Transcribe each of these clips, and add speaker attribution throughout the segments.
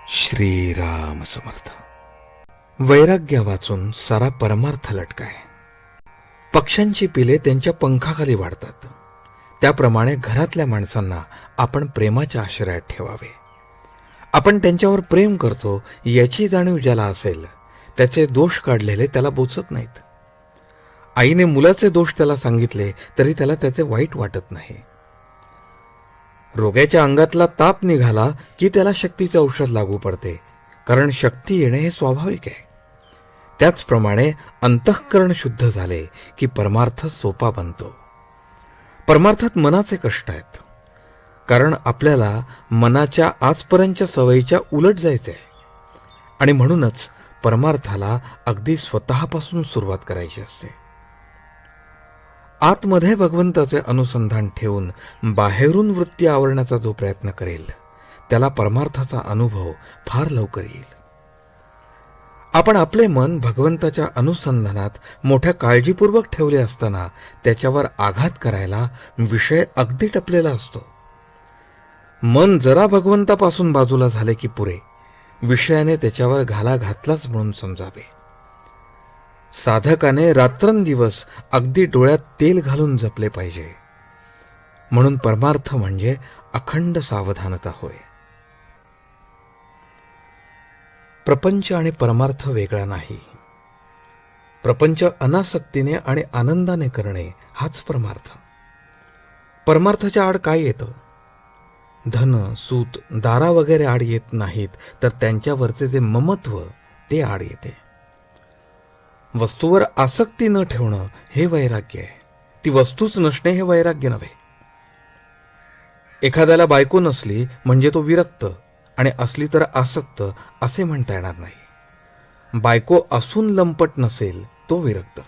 Speaker 1: श्रीराम समर्थ. वैराग्य वाचून सारा परमार्थ लटकाय. पक्ष्यांची पिले त्यांच्या पंखाखाली वाढतात, त्याप्रमाणे घरातल्या माणसांना आपण प्रेमाच्या आश्रयात ठेवावे. आपण त्यांच्यावर प्रेम करतो याची जाणीव ज्याला असेल, त्याचे दोष काढलेले त्याला बोचत नाहीत. आईने मुलाचे दोष त्याला सांगितले तरी त्याला त्याचे वाईट वाटत नाही. रोग्याच्या अंगातला ताप निघाला की त्याला शक्तीचे औषध लागू पडते, कारण शक्ती येणे हे स्वाभाविक आहे. त्याचप्रमाणे अंतःकरण शुद्ध झाले की परमार्थ सोपा बनतो. परमार्थात मनाचे कष्ट आहेत, कारण आपल्याला मनाच्या आजपर्यंतच्या सवयीच्या उलट जायचे आहे, आणि म्हणूनच परमार्थाला अगदी स्वतःपासून सुरुवात करायची असते. आतमध्ये भगवंताचे अनुसंधान ठेवून बाहेरून वृत्ती आवरण्याचा जो प्रयत्न करेल, त्याला परमार्थाचा अनुभव फार लवकर येईल. आपण आपले मन भगवंताच्या अनुसंधानात मोठ्या काळजीपूर्वक ठेवले असताना त्याच्यावर आघात करायला विषय अगदी टपलेला असतो. मन जरा भगवंतापासून बाजूला झाले की पुरे, विषयाने त्याच्यावर घाला घातलाच म्हणून समजावे. साधकाने रात्रंदिवस अगदी डोळ्यात तेल घालून जपले पाहिजे. म्हणून परमार्थ म्हणजे अखंड सावधानता होय. प्रपंच आणि परमार्थ वेगळा नाही. प्रपंच अनासक्तीने आणि आनंदाने करणे हाच परमार्थ. परमार्थाच्या आड काय येतं? धन, सूत, दारा वगैरे आड येत नाहीत, तर त्यांच्यावरचे जे ममत्व ते आड येते. वस्तूवर आसक्ती न ठेवणं हे वैराग्य आहे. ती वस्तूच नसणे हे वैराग्य नव्हे. एखाद्याला बायको नसली म्हणजे तो विरक्त, आणि असली तर आसक्त असे म्हणता येणार नाही. बायको असून लंपट नसेल तो विरक्त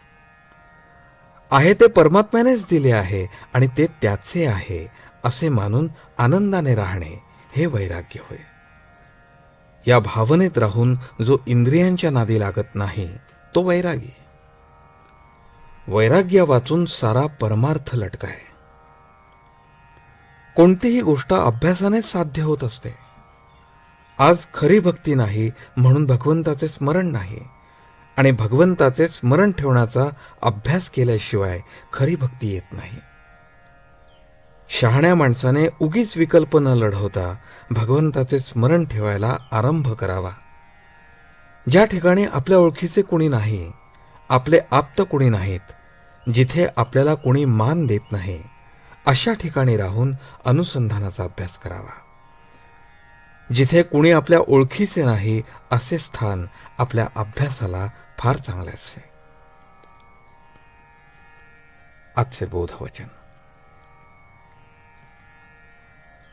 Speaker 1: आहे. ते परमात्म्यानेच दिले आहे आणि ते त्याचे आहे असे मानून आनंदाने राहणे हे वैराग्य होय. या भावनेत राहून जो इंद्रियांच्या नादी लागत नाही तो वैरागी. वैराग्य वाचून सारा परमार्थ लटकाय. कोणतीही गोष्ट अभ्यासाने साध्य होत असते. आज खरी भक्ती नाही म्हणून भगवंताचे स्मरण नाही, आणि भगवंताचे स्मरण ठेवण्याचा अभ्यास केल्याशिवाय खरी भक्ती येत नाही. शहाण्या माणसाने उगीच विकल्प न लढवता भगवंताचे स्मरण ठेवायला आरंभ करावा. ज्या ठिकाणी आपल्या ओळखीचे कुणी नाही, आपले आप्त कुणी नाहीत, जिथे आपल्याला कुणी मान देत नाही, अशा ठिकाणी राहून अनुसंधानाचा अभ्यास करावा. जिथे कुणी आपल्या ओळखीचे नाही असे स्थान आपल्या अभ्यासाला फार चांगले असते. आजचे बोधवचन.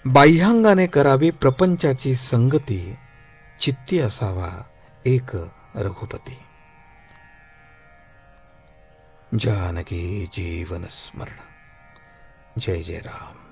Speaker 1: बाह्यांगाने करावी प्रपंचाची संगती, चित्ती असावा एक रघुपती. जानकी जीवन स्मरण. जय जय राम.